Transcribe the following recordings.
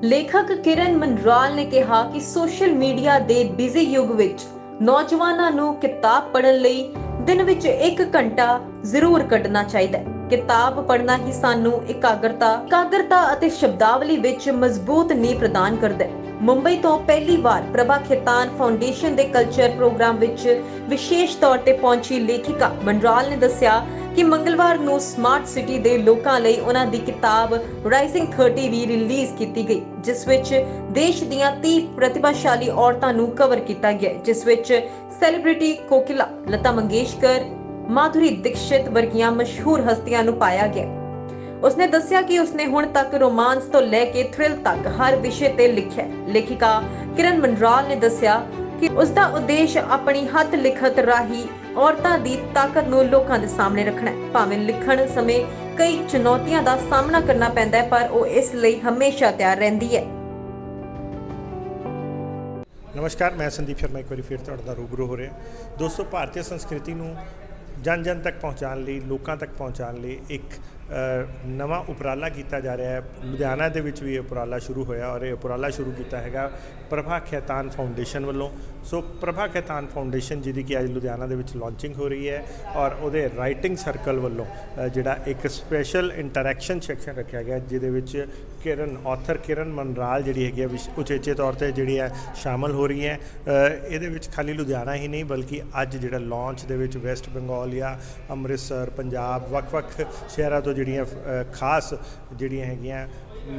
ਲੇਖਕ ਕਿਰਨ ਮਨਰਾਲ ਨੇ ਕਿਹਾ ਕਿ ਸੋਸ਼ਲ ਮੀਡੀਆ ਦੇ ਬਿਜ਼ੀ ਯੁੱਗ ਵਿੱਚ ਨੌਜਵਾਨਾਂ ਨੂੰ ਕਿਤਾਬ ਪੜ੍ਹਨ ਲਈ ਦਿਨ ਵਿੱਚ 1 ਘੰਟਾ ਜ਼ਰੂਰ ਕੱਢਣਾ ਚਾਹੀਦਾ ਹੈ। ਕਿਤਾਬ ਪੜ੍ਹਨਾ ਹੀ ਸਾਨੂੰ ਇਕਾਗਰਤਾ ਅਤੇ ਸ਼ਬਦਾਵਲੀ ਵਿੱਚ ਮਜ਼ਬੂਤ ਨੀਂਹ ਪ੍ਰਦਾਨ ਕਰਦਾ ਹੈ। ਮੁੰਬਈ ਤੋਂ ਪਹਿਲੀ ਵਾਰ ਪ੍ਰਭਾ ਖੇਤਾਨ ਫਾਊਂਡੇਸ਼ਨ ਦੇ ਕਲਚਰ ਪ੍ਰੋਗਰਾਮ ਵਿੱਚ ਵਿਸ਼ੇਸ਼ ਤੌਰ ਤੇ ਪਹੁੰਚੀ ਲੇਖਿਕਾ ਮਨਰਾਲ ਨੇ ਦੱਸਿਆ ਕਿ ਮੰਗਲਵਾਰ ਨੂੰ ਸਮਾਰਟ ਸਿਟੀ ਦੇ ਲੋਕਾਂ ਲਈ ਉਹਨਾਂ ਦੀ ਕਿਤਾਬ ਰਾਈਜ਼ਿੰਗ 30 ਵੀ ਰਿਲੀਜ਼ ਕੀਤੀ ਗਈ, ਜਿਸ ਵਿੱਚ ਦੇਸ਼ ਦੀਆਂ 30 ਪ੍ਰਤਿਭਾਸ਼ਾਲੀ ਔਰਤਾਂ ਨੂੰ ਕਵਰ ਕੀਤਾ ਗਿਆ, ਜਿਸ ਵਿੱਚ ਸੈਲੀਬ੍ਰਿਟੀ ਕੋਕਿਲਾ, ਲਤਾ ਮੰਗੇਸ਼ਕਰ, ਮਾਧੁਰੀ ਦੀਕਸ਼ਿਤ ਵਰਗੀਆਂ ਮਸ਼ਹੂਰ ਹਸਤੀਆਂ ਨੂੰ ਪਾਇਆ ਗਿਆ। ਉਸਨੇ ਦੱਸਿਆ ਕਿ ਉਸਨੇ ਹੁਣ ਤੱਕ ਰੋਮਾਂਸ ਤੋਂ ਲੈ ਕੇ ਥ੍ਰਿਲ ਤੱਕ ਹਰ ਵਿਸ਼ੇ ਤੇ ਲਿਖਿਆ ਹੈ। ਲੇਖਿਕਾ ਕਿਰਨ ਮਨਰਾਲ ਨੇ ਦੱਸਿਆ ਕਿ ਉਸਦਾ ਉਦੇਸ਼ ਆਪਣੀ ਹੱਥ ਲਿਖਤ ਰਾਹੀਂ ਔਰਤਾਂ ਦੀ ਤਾਕਤ ਨੂੰ ਲੋਕਾਂ ਦੇ ਸਾਹਮਣੇ ਰੱਖਣਾ ਹੈ। ਭਾਵੇਂ ਲਿਖਣ ਸਮੇਂ ਕਈ ਚੁਣੌਤੀਆਂ ਦਾ ਸਾਹਮਣਾ ਕਰਨਾ ਪੈਂਦਾ ਹੈ, ਪਰ ਉਹ ਇਸ ਲਈ ਹਮੇਸ਼ਾ ਤਿਆਰ ਰਹਿੰਦੀ ਹੈ। नमस्कार, मैं संदीप शर्मा एक बार फिर तुहाडे नाल रूबरू हो रहा। दोस्तों, भारतीय संस्कृति नूं जन जन तक पहुँचाने लई, लोकां तक पहुँचाने लई एक नवा उपराला किया जा रहा है। लुधियाना दे विच भी ये उपराला शुरू होया और ये उपराला शुरू किया है प्रभा खैतान फाउंडेशन वालों। सो प्रभा खैतान फाउंडेशन जिहदी कि अज लुधियाना दे विच लॉन्चिंग हो रही है और उहदे राइटिंग सर्कल वालों जिहड़ा एक स्पैशल इंटरैक्शन सैक्शन रखा गया, जिहदे विच ऑथर किरण मनराल जिहड़ी हैगी उचेचे तौर पर जिहड़ी है शामिल हो रही है। इहदे विच खाली लुधियाना ही नहीं बल्कि अज जिहड़ा लॉन्च दे विच वैस्ट बंगाल या अमृतसर, पंजाब, वख-वख शहरां तो ਜਿਹੜੀਆਂ ਖਾਸ ਜਿਹੜੀਆਂ ਹੈਗੀਆਂ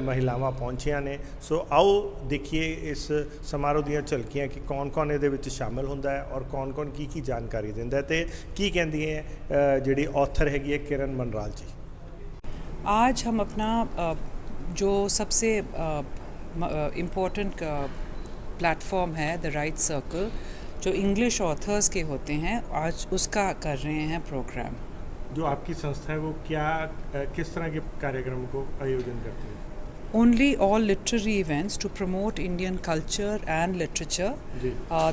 ਮਹਿਲਾਵਾਂ ਪਹੁੰਚੀਆਂ ਨੇ। ਸੋ ਆਓ ਦੇਖੀਏ ਇਸ ਸਮਾਰੋਹ ਦੀਆਂ ਝਲਕੀਆਂ ਕਿ ਕੌਣ-ਕੌਣ ਇਹਦੇ ਵਿੱਚ ਸ਼ਾਮਿਲ ਹੁੰਦਾ ਹੈ ਔਰ ਕੌਣ-ਕੌਣ ਕੀ ਜਾਣਕਾਰੀ ਦਿੰਦਾ ਤੇ ਕੀ ਕਹਿੰਦੀ ਹੈ ਜਿਹੜੀ ਆਥਰ ਹੈਗੀ ਹੈ ਕਿਰਨ मनराल जी। आज हम अपना जो सबसे इम्पोर्टेंट प्लेटफॉर्म है द राइट सर्कल, जो इंग्लिश ऑथर्स के होते हैं, आज उसका कर रहे हैं प्रोग्राम। जो आपकी संस्था है वो क्या किस तरह के कार्यक्रम को आयोजन करती है? Only all literary events to promote Indian culture and literature.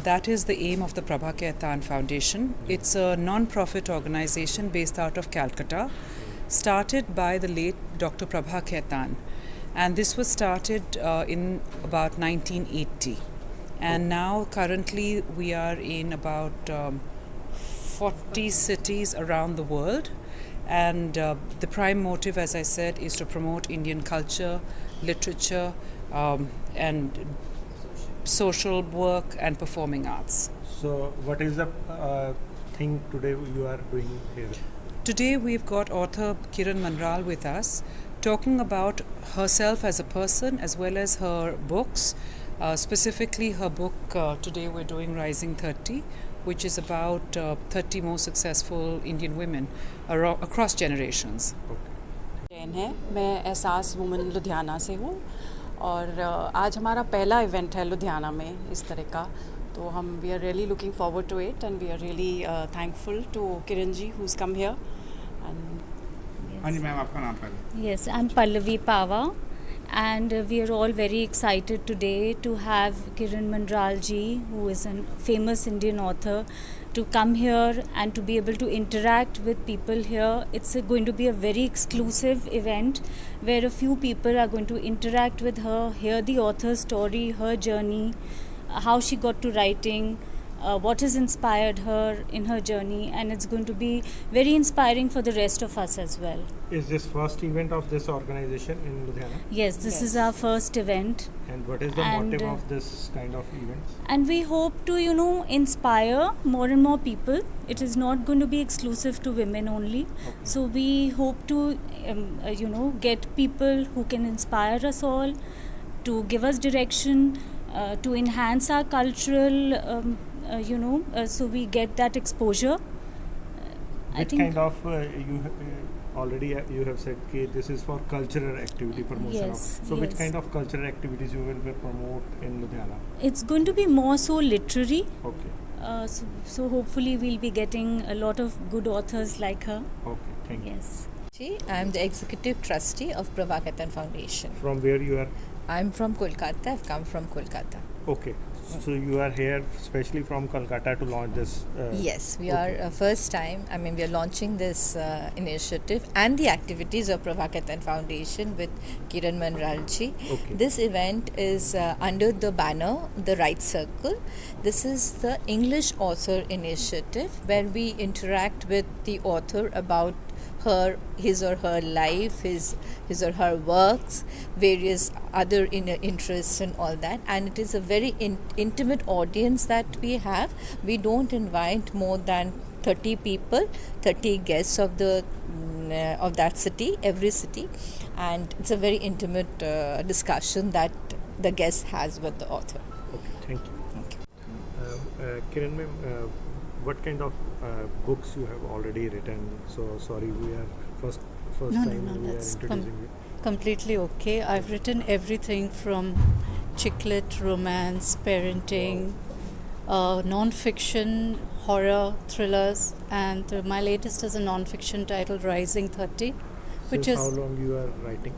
That is the aim of the Prabha Khaitan Foundation. It's a non-profit organization based out of Calcutta, started by the late Dr. Prabha Khaitan, and this was started in about 1980, and now currently we are in about 40 cities around the world, and the prime motive, as I said, is to promote Indian culture, literature, and social work and performing arts. So what is the thing today you are doing here? Today we've got author Kiran Manral with us, talking about herself as a person as well as her books, specifically her book today we're doing Rising 30, which is about 30 most successful Indian women across generations. Jain है, मैं एहसास women Ludhiana से हूँ और आज हमारा पहला event है लुधियाना में इस तरह का, तो हम we are really looking forward to it and we are really thankful to Kiran ji who's come here and हाँ जी मैम, आपका नाम पहले? Yes, I'm Pallavi Pava, and we are all very excited today to have Kiran Manral ji, who is a famous Indian author, to come here and to be able to interact with people here. It's going to be a very exclusive event where a few people are going to interact with her, hear the author's story, her journey, how she got to writing, what has inspired her in her journey, and it's going to be very inspiring for the rest of us as well. Is this first event of this organization in Ludhiana? Yes, this is our first event. And what is the motive of this kind of events? And we hope to, inspire more and more people. It is not going to be exclusive to women only. Okay. So we hope to, get people who can inspire us all, to give us direction, to enhance our cultural, so we get that exposure. I think kind of you already you have said that this is for cultural activity promotion. Yes, so which yes. kind of cultural activities you will promote in Ludhiana? it's going to be more so literary. Okay. So hopefully we'll be getting a lot of good authors like her. Okay, thank you. Yes. I'm the executive trustee of Prabha Khaitan Foundation. From where you are? I'm from Kolkata. I've come from Kolkata. Okay. So you are here especially from Kolkata to launch this. Yes, we okay. are first time. I mean, we are launching this initiative and the activities of Prabhakatan Foundation with Kiran Manralji. Okay. This event is under the banner The Right Circle. This is the English Author Initiative, where we interact with the author about his or her life, his or her works, various other interests and all that. And it is a very intimate audience that we have. We don't invite more than 30 people, 30 guests of that city, every city, and it's a very intimate discussion that the guest has with the author. Okay, thank you. Thank you. Kiran ma'am, what kind of books you have already written? So sorry, we are first No, time we are that's introducing you. completely okay. I've written everything from chicklet, romance, parenting, non-fiction, horror, thrillers, and my latest is a non-fiction titled Rising 30, which Since is how long you are writing?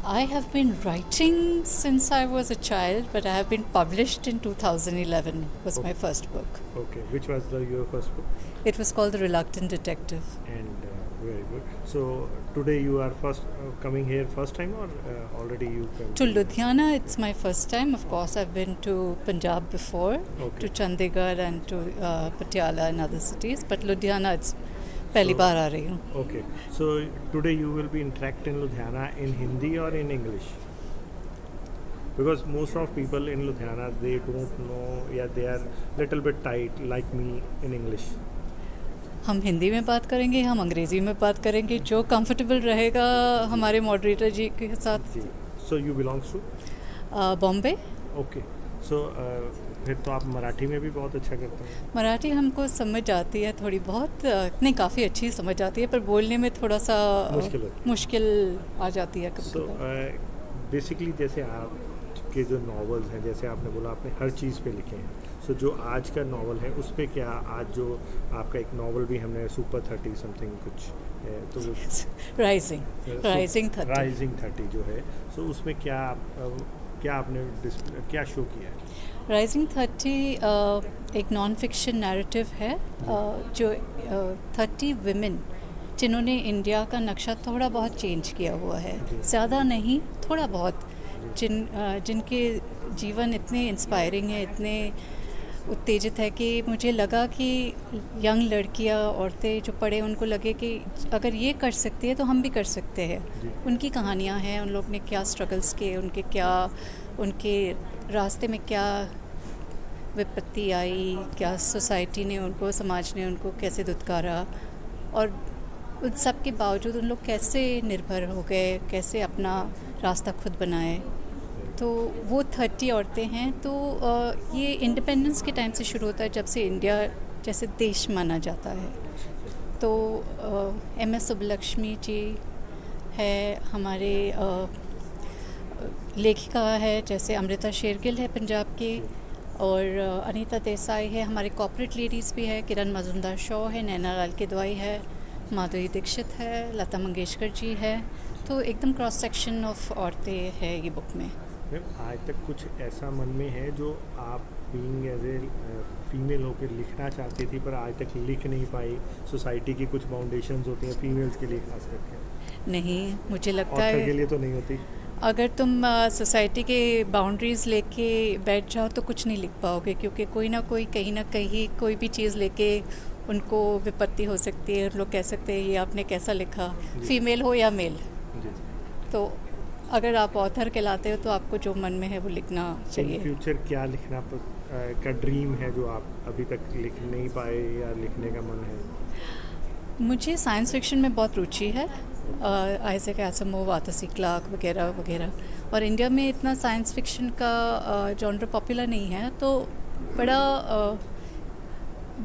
I have been writing since I was a child, but I have been published in 2011 was my first book. Okay, which was your first book? It was called The Reluctant Detective. And very good. So today you are first coming here first time, or already you came To Ludhiana, it's my first time. Of course, I've been to Punjab before, Okay. to Chandigarh and to Patiala and other cities. But Ludhiana, it's पहली बार आ रही हूँ. Okay, so today you will be interacting in Ludhiana in Hindi or in English? Because most of people in Ludhiana, they don't know, yeah, they are little bit tight like me in English. हम हिंदी में बात करेंगे, हम अंग्रेज़ी में बात करेंगे, जो कंफर्टेबल रहेगा हमारे मॉडरेटर जी के साथ. जी. So you belongs to? Bombay. Okay. So फिर तो आप मराठी में भी बहुत अच्छा करते हैं. मराठी हमको समझ आती है थोड़ी बहुत, नहीं काफ़ी अच्छी समझ आती है, पर बोलने में थोड़ा सा मुश्किल आ जाती है कभी So कभार. बेसिकली जैसे आप के जो नॉवेल्स हैं, जैसे आपने बोला आपने हर चीज़ पे लिखे हैं, सो जो आज का नॉवल है उस पे क्या, आज जो आपका एक नॉवल भी हमने सुपर 30 समथिंग कुछ है, तो वो राइजिंग 30 जो है, सो उसमें क्या आपने क्या शो किया है? राइजिंग 30 एक नॉन फिक्शन नैरेटिव है, जो 30 विमेन जिन्होंने इंडिया का नक्शा थोड़ा बहुत चेंज किया हुआ है, ज़्यादा नहीं थोड़ा बहुत, जिनके जीवन इतने इंस्पायरिंग है, इतने उत्तेजित है कि मुझे लगा कि यंग लड़कियां, औरतें जो पढ़े उनको लगे कि अगर ये कर सकती है तो हम भी कर सकते हैं. उनकी कहानियां हैं, उन लोग ने क्या स्ट्रगल्स किए, उनके रास्ते में क्या विपत्ति आई, क्या सोसाइटी ने उनको, समाज ने उनको कैसे दुत्कारा, और उन सब के बावजूद उन लोग कैसे निर्भर हो गए, कैसे अपना रास्ता खुद बनाए. तो वो 30 औरतें हैं. तो ये इंडिपेंडेंस के टाइम से शुरू होता है, जब से इंडिया जैसे देश माना जाता है. तो MS सुब्बलक्ष्मी जी है, हमारे लेखिका है, जैसे अमृता शेरगिल है पंजाब की, और अनीता देसाई है, हमारे कॉर्पोरेट लेडीज़ भी है, किरण मजुमदार शॉ है, नैना लाल किदवाई है, माधुरी दीक्षित है, लता मंगेशकर जी है. तो एकदम क्रॉस सेक्शन ऑफ औरतें है ये बुक में. मैम, आज तक कुछ ऐसा मन में है जो आप बीइंग एज ए फीमेल होकर लिखना चाहती थी पर आज तक लिख नहीं पाई? सोसाइटी की कुछ बाउंडेशंस होती हैं फीमेल्स के लिए खास करके. नहीं, मुझे लगता ऑथर है के लिए तो नहीं होती. अगर तुम सोसाइटी के बाउंड्रीज़ लेके बैठ जाओ तो कुछ नहीं लिख पाओगे, क्योंकि कोई ना कोई कहीं ना कहीं कोई भी चीज़ लेके उनको विपत्ति हो सकती है. लोग कह सकते हैं ये आपने कैसा लिखा, फीमेल हो या मेल. तो अगर आप ऑथर कहलाते हो तो आपको जो मन में है वो लिखना चाहिए. फ्यूचर क्या लिखना का ड्रीम है जो आप अभी तक लिख नहीं पाए या लिखने का मन है? मुझे साइंस फिक्शन में बहुत रुचि है, Isaac Asimov, Arthur C Clarke वगैरह वगैरह. और इंडिया में इतना साइंस फिक्शन का जॉनर पॉपुलर नहीं है, तो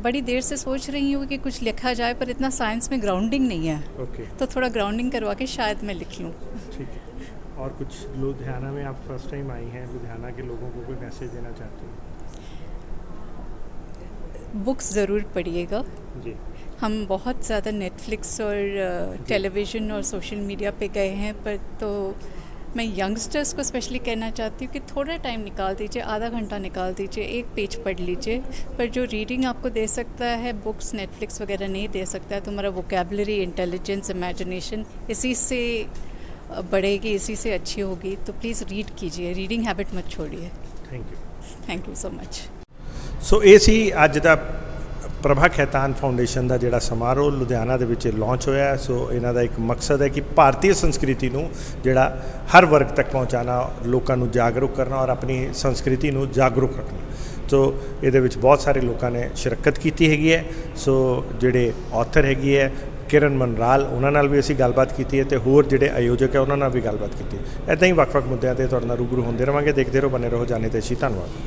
बड़ी देर से सोच रही हूँ कि कुछ लिखा जाए, पर इतना साइंस में ग्राउंडिंग नहीं है. तो थोड़ा ग्राउंडिंग करवा के शायद मैं लिख लूँ. ठीक है. और कुछ लुधियाना में आप फर्स्ट टाइम आई हैं, लुधियाना के लोगों को कोई मैसेज देना चाहते हैं? बुक्स ज़रूर पढ़िएगा. जी. हम बहुत ज़्यादा नेटफ्लिक्स और टेलीविज़न और सोशल मीडिया पे गए हैं, पर तो मैं यंगस्टर्स को स्पेशली कहना चाहती हूँ कि थोड़ा टाइम निकाल दीजिए, आधा घंटा निकाल दीजिए, एक पेज पढ़ लीजिए। पर जो रीडिंग आपको दे सकता है, बुक्स नेटफ्लिक्स वगैरह नहीं दे सकता है। तुम्हारा वोकेबलरी, इंटेलिजेंस, इमेजिनेशन इसी से बढ़ेगी, इसी से अच्छी होगी। तो प्लीज़ रीड कीजिए, रीडिंग हैबिट मत छोड़िए। Thank you so much. So ਇਹ ਸੀ ਅੱਜ ਦਾ ਪ੍ਰਭਾ ਖੈਤਾਨ ਫਾਊਂਡੇਸ਼ਨ ਦਾ ਜਿਹੜਾ ਸਮਾਰੋਹ ਲੁਧਿਆਣਾ ਦੇ ਵਿੱਚ ਲਾਂਚ ਹੋਇਆ। ਸੋ ਇਹਨਾਂ ਦਾ ਇੱਕ ਮਕਸਦ ਹੈ ਕਿ ਭਾਰਤੀ ਸੰਸਕ੍ਰਿਤੀ ਨੂੰ ਜਿਹੜਾ ਹਰ ਵਰਗ ਤੱਕ ਪਹੁੰਚਾਉਣਾ, ਲੋਕਾਂ ਨੂੰ ਜਾਗਰੂਕ ਕਰਨਾ ਔਰ ਆਪਣੀ ਸੰਸਕ੍ਰਿਤੀ ਨੂੰ ਜਾਗਰੂਕ ਰੱਖਣਾ। ਸੋ ਇਹਦੇ ਵਿੱਚ ਬਹੁਤ ਸਾਰੇ ਲੋਕਾਂ ਨੇ ਸ਼ਿਰਕਤ ਕੀਤੀ ਹੈਗੀ ਹੈ। ਸੋ ਜਿਹੜੇ ਆਥਰ ਹੈਗੀ ਹੈ ਕਿਰਨ ਮਨਰਾਲ, ਉਹਨਾਂ ਨਾਲ ਵੀ ਅਸੀਂ ਗੱਲਬਾਤ ਕੀਤੀ ਹੈ ਅਤੇ ਹੋਰ ਜਿਹੜੇ ਆਯੋਜਕ ਹੈ ਉਹਨਾਂ ਨਾਲ ਵੀ ਗੱਲਬਾਤ ਕੀਤੀ। ਇੱਦਾਂ ਹੀ ਵੱਖ-ਵੱਖ ਮੁੱਦਿਆਂ 'ਤੇ ਤੁਹਾਡੇ ਨਾਲ ਰੂਬਰੂ ਹੁੰਦੇ ਰਹਾਂਗੇ। ਦੇਖਦੇ ਰਹੋ, ਬਣੇ ਰਹੋ ਜਾਣੇ ਤੇ ਅਸੀਂ। ਧੰਨਵਾਦ।